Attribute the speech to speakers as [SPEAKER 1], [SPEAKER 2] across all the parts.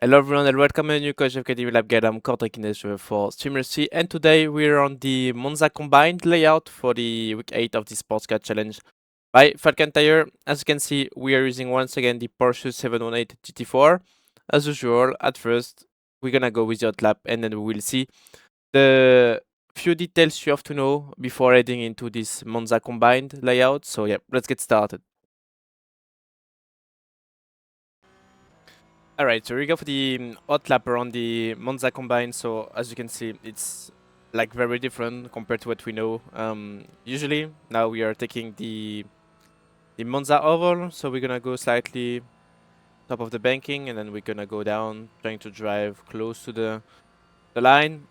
[SPEAKER 1] Hello everyone and welcome to a new Coach of Academy Lab Guide. I'm Corentin Guinez for Streamer C, and today we're on the Monza combined layout for the week 8 of the Sports Car Challenge by Falcon Tire. As you can see, we are using once again the Porsche 718 GT4. As usual, at first we're gonna go with the hot lap and then we will see the few details you have to know before heading into this Monza combined layout. So yeah, let's get started. Alright, so we go for the hot lap around the Monza combine. So as you can see, it's like very different compared to what we know. Usually now we are taking the Monza oval, so we're gonna go slightly top of the banking, and then we're gonna go down, trying to drive close to the line.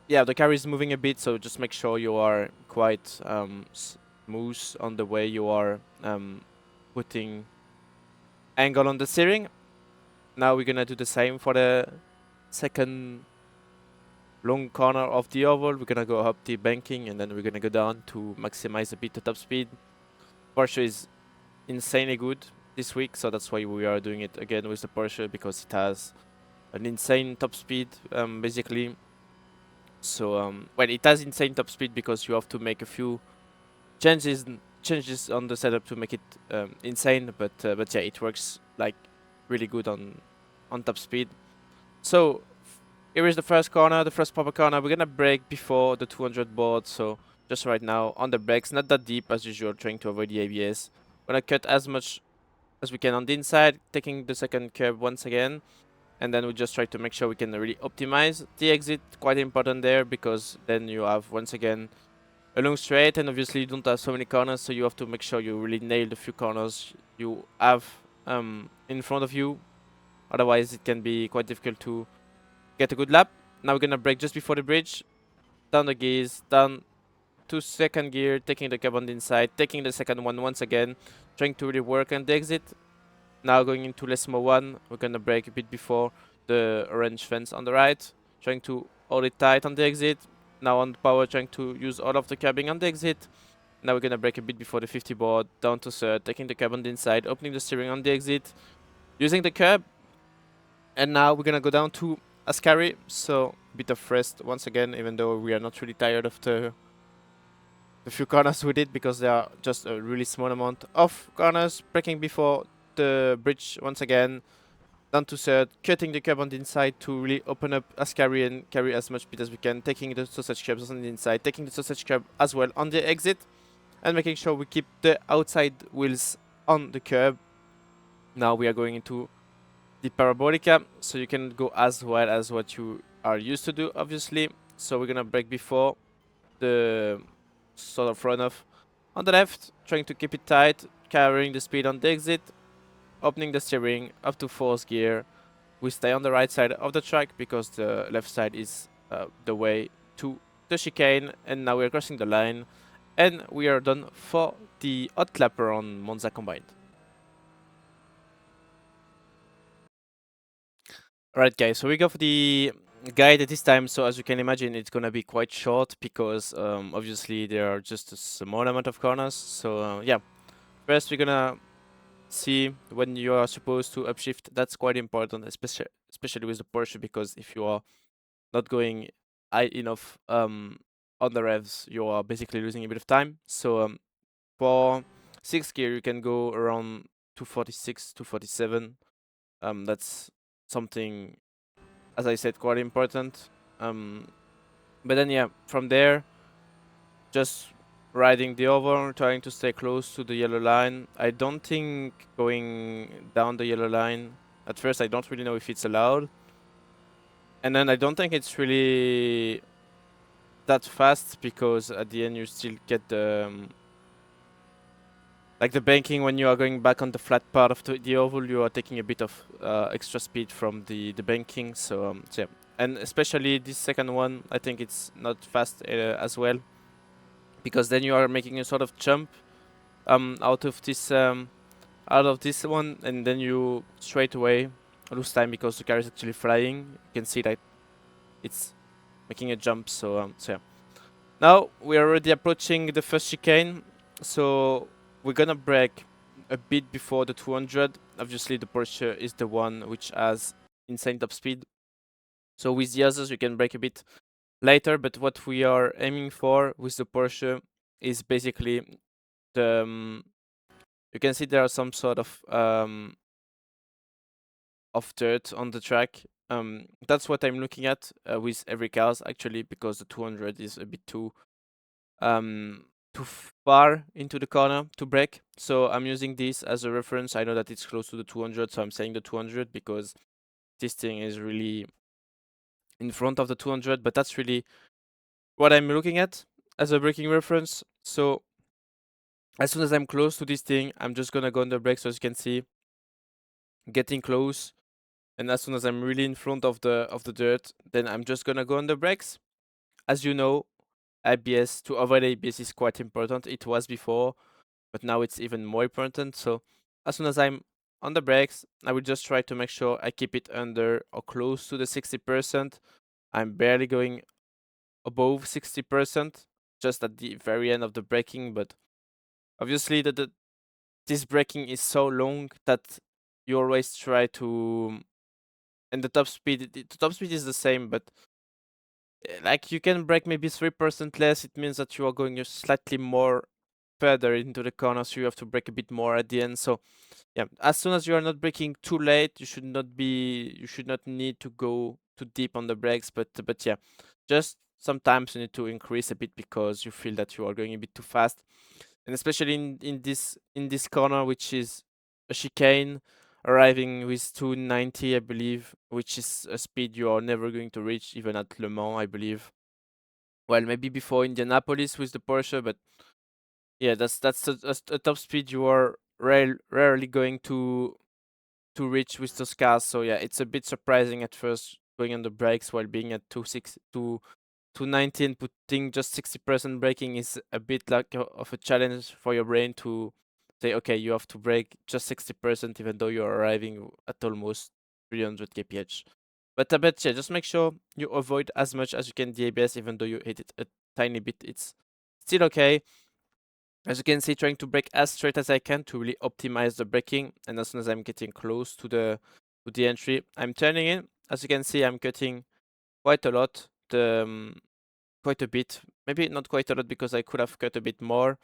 [SPEAKER 1] Yeah, the car is moving a bit, so just make sure you are quite smooth on the way you are putting angle on the steering. Now we're gonna do the same for the second long corner of the oval. We're gonna go up the banking and then we're gonna go down to maximize a bit the top speed. Porsche is insanely good this week, so that's why we are doing it again with the Porsche, because it has an insane top speed, basically. So well, it has insane top speed because you have to make a few changes on the setup to make it insane, but yeah, it works like really good on top speed. So here is the first corner, the first proper corner. We're gonna brake before the 200 board, so just right now on the brakes, not that deep as usual, trying to avoid the ABS. Gonna cut as much as we can on the inside, taking the second curb once again, and then we just try to make sure we can really optimize the exit. Quite important there, because then you have once again a long straight, and obviously you don't have so many corners, so you have to make sure you really nail the few corners you have in front of you. Otherwise it can be quite difficult to get a good lap. Now we're gonna brake just before the bridge, down the gears, down to second gear, taking the cab on the inside, taking the second one once again, trying to really work on the exit. Now going into Lesmo 1, we're gonna brake a bit before the orange fence on the right, trying to hold it tight on the exit. Now on the power, trying to use all of the cabbing on the exit. Now we're gonna brake a bit before the 50 board, down to third, taking the cab on the inside, opening the steering on the exit, using the curb. And now we're gonna go down to Ascari, so a bit of rest once again, even though we are not really tired of the few corners we did, because there are just a really small amount of corners. Braking before the bridge once again, down to third, cutting the curb on the inside to really open up Ascari and carry as much speed as we can, taking the sausage curbs on the inside, taking the sausage curb as well on the exit, and making sure we keep the outside wheels on the curb. Now we are going into the parabolica, so you can go as well as what you are used to do, obviously. So we're gonna brake before the sort of runoff on the left, trying to keep it tight, carrying the speed on the exit, opening the steering up to fourth gear. We stay on the right side of the track because the left side is the way to the chicane, and now we're crossing the line and we are done for the hot lap on Monza combined. Alright guys, so we go for the guide this time. So as you can imagine, it's gonna be quite short because obviously there are just a small amount of corners. So yeah, first we're gonna see when you are supposed to upshift. That's quite important, especially with the Porsche, because if you are not going high enough on the revs, you are basically losing a bit of time. So for 6th gear you can go around 246, 247. That's something, as I said, quite important. But then yeah, from there, just riding the oval, trying to stay close to the yellow line. I don't think going down the yellow line, at first I don't really know if it's allowed. And then I don't think it's really that fast, because at the end you still get the like the banking. When you are going back on the flat part of the oval, you are taking a bit of extra speed from the banking. So yeah, and especially this second one, I think it's not fast as well, because then you are making a sort of jump out of this one, and then you straight away lose time because the car is actually flying. You can see that it's making a jump. So yeah. Now we are already approaching the first chicane, so we're gonna brake a bit before the 200. Obviously the Porsche is the one which has insane top speed. So with the others, you can brake a bit later, but what we are aiming for with the Porsche is basically the you can see there are some sort of dirt on the track. That's what I'm looking at with every cars actually, because the 200 is a bit too far into the corner to brake. So I'm using this as a reference. I know that it's close to the 200, so I'm saying the 200 because this thing is really in front of the 200, but that's really what I'm looking at as a braking reference. So as soon as I'm close to this thing, I'm just gonna go on the brakes. So as you can see, getting close. And as soon as I'm really in front of the dirt, then I'm just gonna go on the brakes. As you know, ABS, to avoid ABS is quite important. It was before, but now it's even more important. So as soon as I'm on the brakes, I will just try to make sure I keep it under or close to the 60%. I'm barely going above 60%, just at the very end of the braking. But obviously, this braking is so long that you always try to, and the top speed is the same, but like you can brake maybe 3% less. It means that you are going just slightly more further into the corner, so you have to brake a bit more at the end. So yeah, as soon as you are not braking too late, you should not need to go too deep on the brakes. But yeah, just sometimes you need to increase a bit because you feel that you are going a bit too fast, and especially in this corner, which is a chicane, arriving with 290, I believe, which is a speed you are never going to reach even at Le Mans, I believe. Well, maybe before Indianapolis with the Porsche, but yeah, that's a top speed you are rarely going to reach with those cars. So yeah, it's a bit surprising at first going on the brakes while being at 290 and putting just 60% braking is a bit like of a challenge for your brain to say, okay, you have to brake just 60% even though you're arriving at almost 300 kph. But yeah, just make sure you avoid as much as you can the ABS, even though you hit it a tiny bit. It's still okay. As you can see, trying to brake as straight as I can to really optimize the braking. And as soon as I'm getting close to the entry, I'm turning in. As you can see, I'm cutting quite a lot. Quite a bit. Maybe not quite a lot because I could have cut a bit more.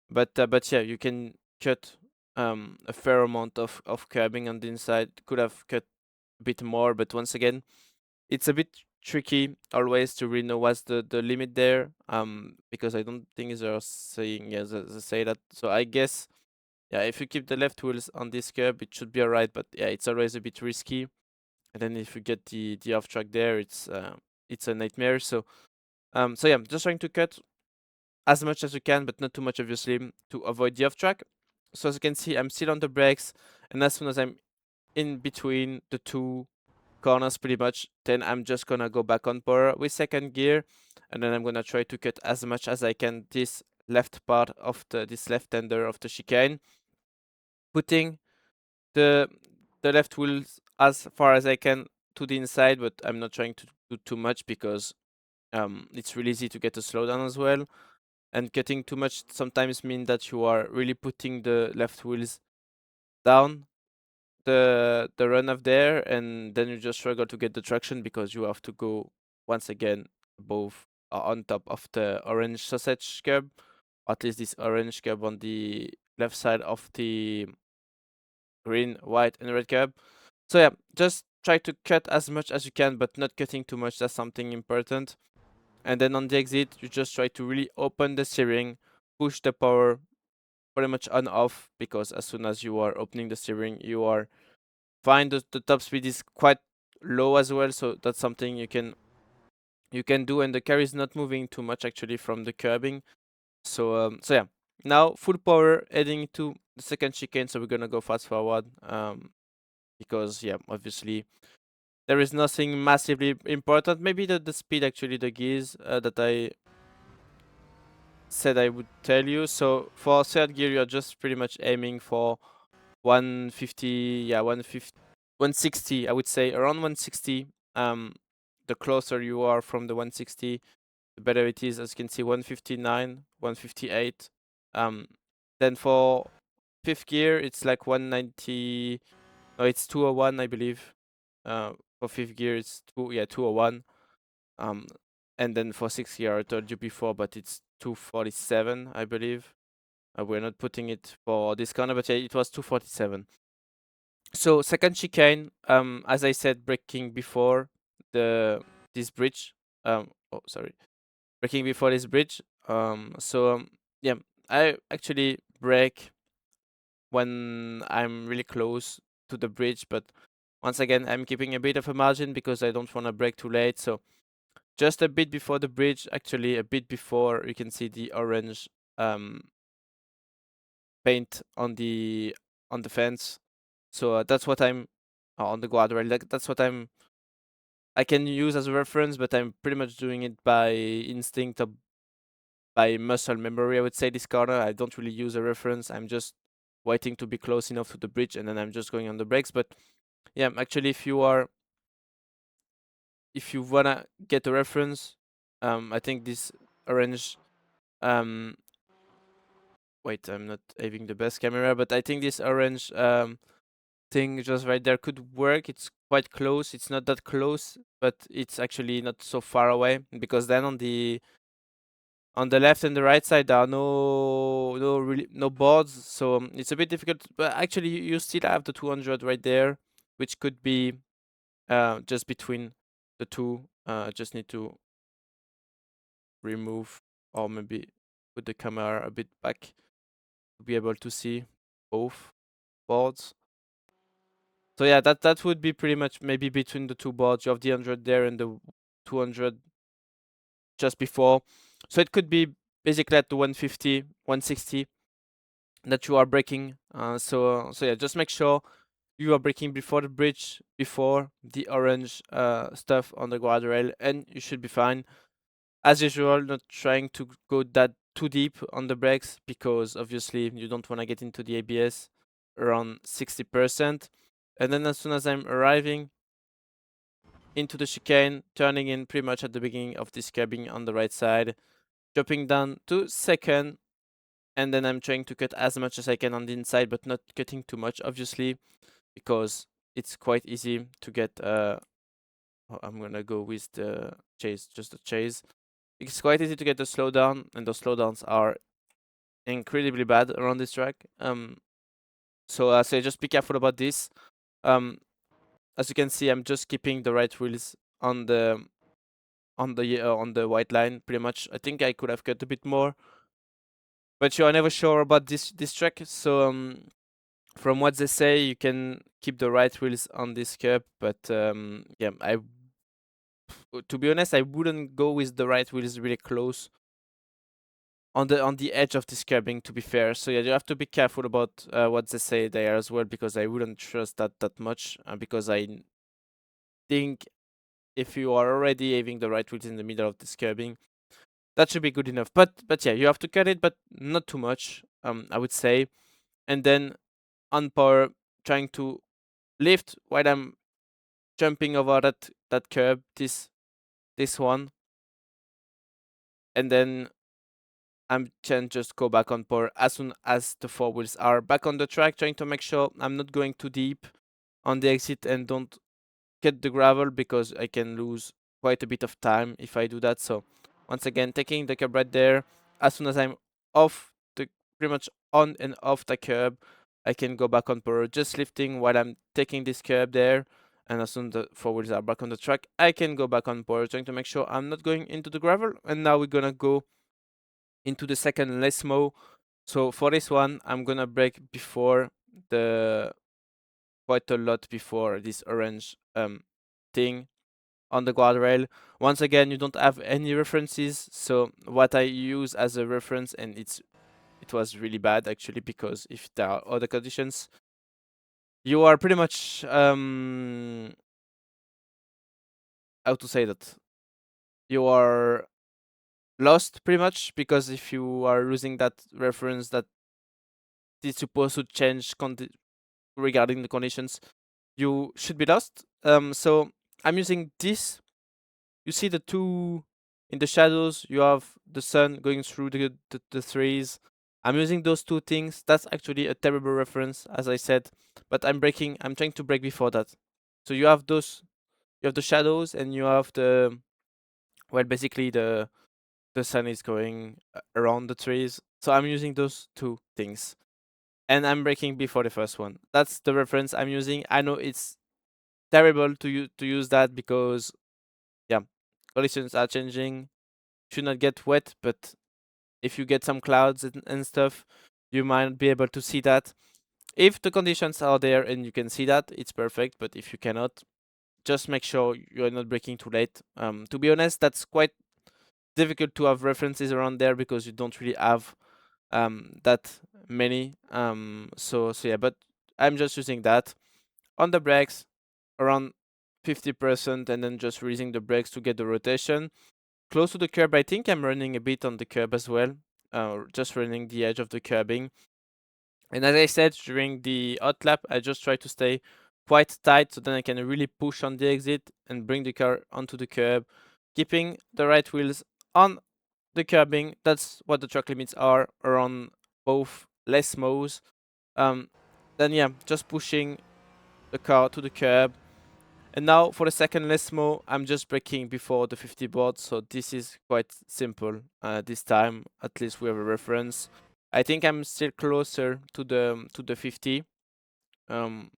[SPEAKER 1] But yeah, you can cut a fair amount of curbing on the inside. Could have cut a bit more, but once again, it's a bit tricky always to really know what's the limit there. Because I don't think they're saying, yeah, they say that. So I guess, yeah, if you keep the left wheels on this curb, it should be alright. But yeah, it's always a bit risky. And then if you get the off track there, it's a nightmare. So yeah, just trying to cut as much as you can, but not too much, obviously, to avoid the off track. So as you can see, I'm still on the brakes, and as soon as I'm in between the two corners, pretty much, then I'm just gonna go back on power with second gear, and then I'm gonna try to cut as much as I can this left part of this left tender of the chicane, putting the left wheels as far as I can to the inside, but I'm not trying to do too much because it's really easy to get a slowdown as well. And cutting too much sometimes mean that you are really putting the left wheels down the run of there, and then you just struggle to get the traction because you have to go once again above on top of the orange sausage curb, at least this orange curb on the left side of the green, white, and red curb. So yeah, just try to cut as much as you can, but not cutting too much. That's something important. And then on the exit, you just try to really open the steering, push the power pretty much on off, because as soon as you are opening the steering, you are fine. The top speed is quite low as well, so that's something you can do, and the car is not moving too much actually from the curbing. So yeah, now full power heading to the second chicane. So we're gonna go fast forward, because yeah, obviously there is nothing massively important. Maybe the speed, actually, the gears that I said I would tell you. So for third gear, you're just pretty much aiming for 150, yeah, 150, 160, I would say, around 160. The closer you are from the 160, the better it is. As you can see, 159, 158. Then for fifth gear, it's like 190. No, it's 201, I believe. For fifth gear, it's 201. Um, and then for sixth gear, I told you before, but it's 247, I believe. We're not putting it for this corner, but yeah, it was 247. So second chicane, as I said, braking before this bridge. Oh, sorry, braking before this bridge. Yeah, I actually brake when I'm really close to the bridge, but once again, I'm keeping a bit of a margin because I don't want to brake too late. So just a bit before the bridge, actually a bit before, you can see the orange paint on the fence. So that's what I'm on the guardrail. That's what I can use as a reference, but I'm pretty much doing it by instinct or by muscle memory. I would say this corner. I don't really use a reference. I'm just waiting to be close enough to the bridge, and then I'm just going on the brakes. But yeah, actually, if you wanna get a reference, I think this orange um wait, I'm not having the best camera, but I think this orange thing just right there could work. It's quite close. It's not that close, but it's actually not so far away, because then on the left and the right side there are no boards, so it's a bit difficult. But actually, you still have the 200 right there, which could be just between the two. Just need to remove, or maybe put the camera a bit back to be able to see both boards. So yeah, that would be pretty much maybe between the two boards. You have the 100 there and the 200 just before. So it could be basically at the 150, 160 that you are braking. So yeah, just make sure you are braking before the bridge, before the orange stuff on the guardrail, and you should be fine. As usual, not trying to go that too deep on the brakes, because obviously you don't want to get into the ABS around 60%. And then as soon as I'm arriving into the chicane, turning in pretty much at the beginning of this curbing on the right side, dropping down to second, and then I'm trying to cut as much as I can on the inside, but not cutting too much, obviously, because it's quite easy to get I'm gonna go with the chase, just the chase. It's quite easy to get the slowdown, and those slowdowns are incredibly bad around this track. So just be careful about this. As you can see, I'm just keeping the right wheels on the white line pretty much. I think I could have cut a bit more, but you are never sure about this track. So from what they say, you can keep the right wheels on this curb, but yeah, to be honest, I wouldn't go with the right wheels really close on the edge of this curbing, to be fair. So yeah, you have to be careful about what they say there as well, because I wouldn't trust that much, because I think if you are already having the right wheels in the middle of this curbing, that should be good enough. But yeah, you have to cut it, but not too much, I would say. And then on power, trying to lift while I'm jumping over that curb, this one, and then I'm can just go back on power as soon as the four wheels are back on the track, trying to make sure I'm not going too deep on the exit and don't get the gravel, because I can lose quite a bit of time if I do that. So once again, taking the curb right there. As soon as I'm off the pretty much on and off the curb, I can go back on power, just lifting while I'm taking this curb there. And as soon as the four wheels are back on the track, I can go back on power, trying to make sure I'm not going into the gravel. And now we're gonna go into the second Lesmo. So for this one, I'm gonna brake before the quite a lot before this orange thing on the guardrail. Once again, you don't have any references, so what I use as a reference, and it was really bad actually, because if there are other conditions, you are pretty much how to say that, you are lost pretty much, because if you are using that reference that is supposed to change regarding the conditions, you should be lost. So I'm using this. You see the two in the shadows, you have the sun going through the trees. I'm using those two things. That's actually a terrible reference, as I said, but I'm trying to break before that. So you have the shadows, and you have basically the sun is going around the trees. So I'm using those two things, and I'm braking before the first one. That's the reference I'm using. I know it's terrible to use that because yeah, conditions are changing. Should not get wet, but if you get some clouds and stuff, you might be able to see that. If the conditions are there and you can see that, it's perfect. But if you cannot, just make sure you're not braking too late. To be honest, that's quite difficult to have references around there because you don't really have that many. So yeah, but I'm just using that on the brakes around 50%, and then just releasing the brakes to get the rotation close to the curb. I think I'm running a bit on the curb as well, just running the edge of the curbing. And as I said during the hot lap, I just try to stay quite tight so then I can really push on the exit and bring the car onto the curb, keeping the right wheels on the curbing. That's what the track limits are around both less mows. Um, then yeah, just pushing the car to the curb. And now for the second Lesmo, I'm just braking before the 50 board, so this is quite simple. This time, at least we have a reference. I think I'm still closer to the 50. Um,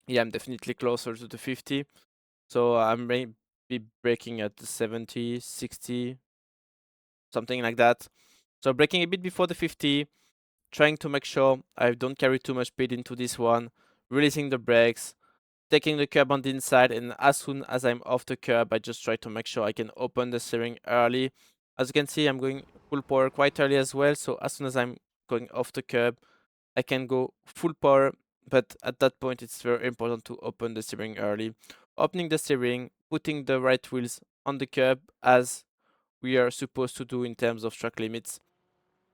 [SPEAKER 1] yeah, I'm definitely closer to the 50. So I'm maybe braking at the 70, 60, something like that. So braking a bit before the 50, trying to make sure I don't carry too much speed into this one, releasing the brakes, taking the curb on the inside, and as soon as I'm off the curb, I just try to make sure I can open the steering early. As you can see, I'm going full power quite early as well, so as soon as I'm going off the curb, I can go full power, but at that point it's very important to open the steering early. Opening the steering, putting the right wheels on the curb as we are supposed to do in terms of track limits.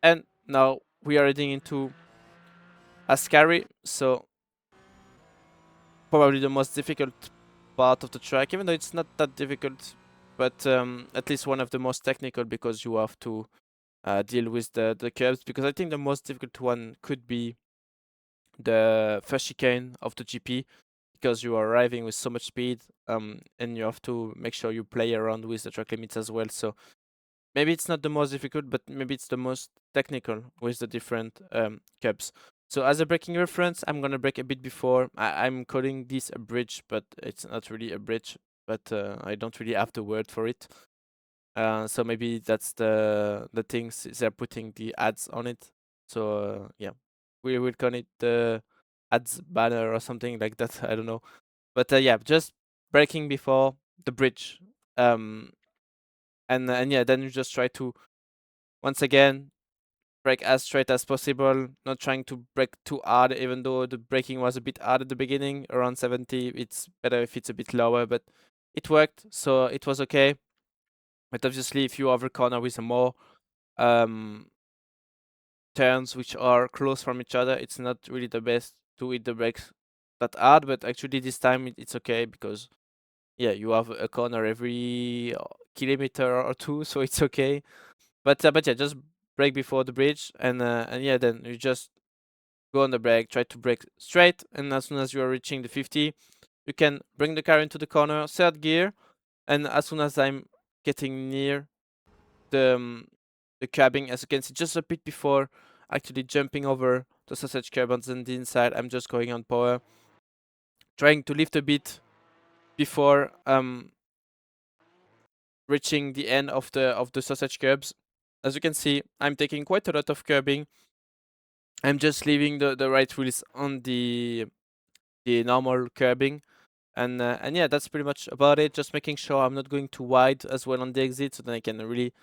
[SPEAKER 1] And now we are heading into Ascari, so probably the most difficult part of the track, even though it's not that difficult, but at least one of the most technical because you have to deal with the curves. Because I think the most difficult one could be the first chicane of the GP because you are arriving with so much speed, and you have to make sure you play around with the track limits as well. So maybe it's not the most difficult, but maybe it's the most technical with the different curbs. So as a braking reference, I'm gonna brake a bit before. I'm calling this a bridge, but it's not really a bridge. But I don't really have the word for it. So maybe that's the things they're putting the ads on it. So yeah, we will call it the ads banner or something like that. I don't know. But yeah, just braking before the bridge. And yeah, then you just try to once again brake as straight as possible, not trying to brake too hard, even though the braking was a bit hard at the beginning, around 70. It's better if it's a bit lower, but it worked, so it was okay. But obviously, if you have a corner with a more um, turns which are close from each other, it's not really the best to hit the brakes that hard, but actually this time it's okay because yeah, you have a corner every kilometer or two, so it's okay. But yeah, just brake before the bridge, and yeah, then you just go on the brake, try to brake straight, and as soon as you are reaching the 50, you can bring the car into the corner, third gear, and as soon as I'm getting near the curbing, as you can see, just a bit before actually jumping over the sausage curb on the inside, I'm just going on power, trying to lift a bit before reaching the end of the sausage curbs. As you can see, I'm taking quite a lot of curbing. I'm just leaving the right wheels on the normal curbing, and yeah, that's pretty much about it. Just making sure I'm not going too wide as well on the exit, so then I can really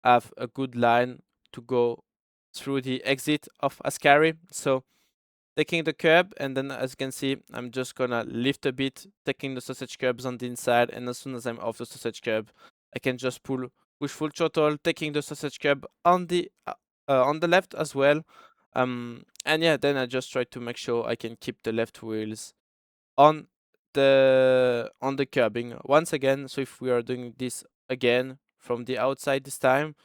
[SPEAKER 1] have a good line to go through the exit of Ascari. So taking the curb, and then as you can see, I'm just gonna lift a bit, taking the sausage curbs on the inside, and as soon as I'm off the sausage curb, I can just push full throttle, taking the sausage curb on the left as well. And yeah, then I just try to make sure I can keep the left wheels on the curbing once again. So if we are doing this again from the outside this time,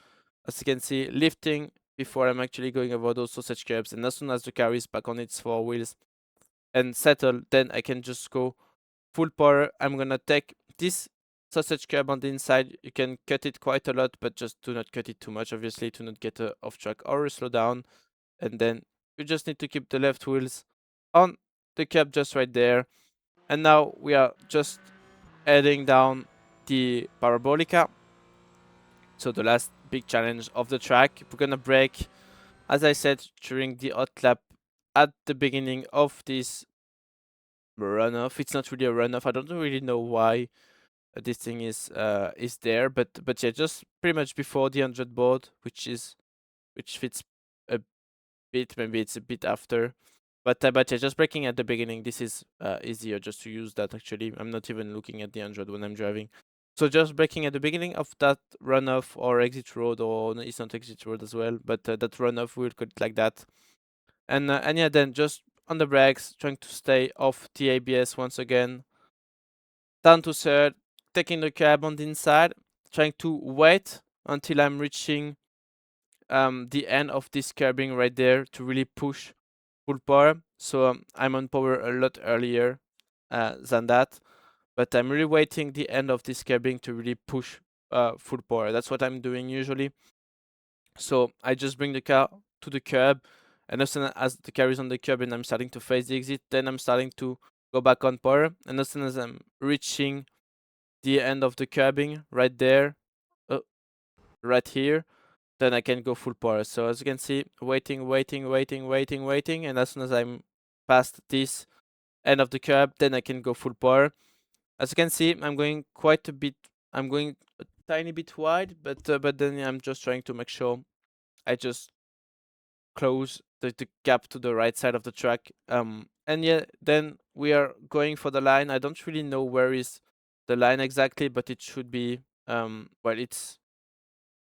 [SPEAKER 1] as you can see, lifting before I'm actually going over those sausage curbs, and as soon as the car is back on its four wheels and settle, then I can just go full power. I'm gonna take this sausage curb on the inside. You can cut it quite a lot, but just do not cut it too much, obviously, to not get off track or slow down. And then you just need to keep the left wheels on the curb just right there. And now we are just heading down the Parabolica. So the last big challenge of the track. We're gonna brake, as I said, during the hot lap at the beginning of this runoff. It's not really a runoff. I don't really know why this thing is there, but yeah, just pretty much before the 100 board, which fits a bit. Maybe it's a bit after. But yeah, just braking at the beginning. This is easier just to use that. Actually, I'm not even looking at the 100 when I'm driving. So just braking at the beginning of that runoff or exit road, or no, it's not exit road as well, but that runoff, we'll call it like that. And yeah, then just on the brakes, trying to stay off the ABS once again. Down to third, taking the cab on the inside, trying to wait until I'm reaching the end of this curbing right there to really push full power. So I'm on power a lot earlier than that, but I'm really waiting the end of this curbing to really push full power. That's what I'm doing usually. So I just bring the car to the curb, and as soon as the car is on the curb and I'm starting to face the exit, then I'm starting to go back on power. And as soon as I'm reaching the end of the curbing right there, right here, then I can go full power. So as you can see, waiting, and as soon as I'm past this end of the curb, then I can go full power. As you can see, I'm going quite a bit. I'm going a tiny bit wide, but then I'm just trying to make sure I just close the gap to the right side of the track. And yeah, then we are going for the line. I don't really know where is the line exactly, but it should be well, it's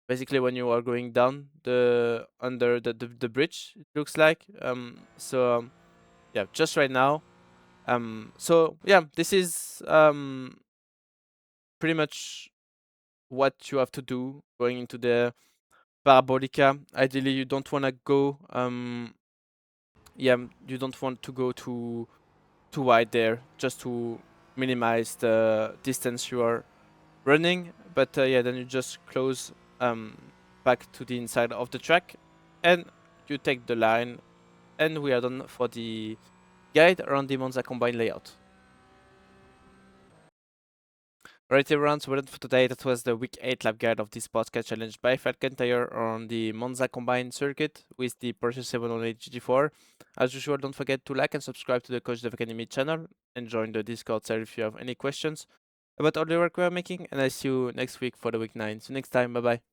[SPEAKER 1] basically when you are going down the under the bridge, it looks like. Yeah, just right now. So yeah, this is pretty much what you have to do going into the Parabolica. Ideally, you don't want to go yeah, you don't want to go too wide there, just to minimize the distance you are running. But yeah, then you just close back to the inside of the track, and you take the line, and we are done for the guide around the Monza combine layout. Alright everyone, so we're done for today. That was the week 8 lap guide of this podcast challenge by Falcon Tire on the Monza combine circuit with the Porsche 708 GT4. As usual, don't forget to like and subscribe to the Coach Dev Academy channel and join the Discord server if you have any questions about all the work we are making. And I see you next week for the week 9. See you next time, bye bye.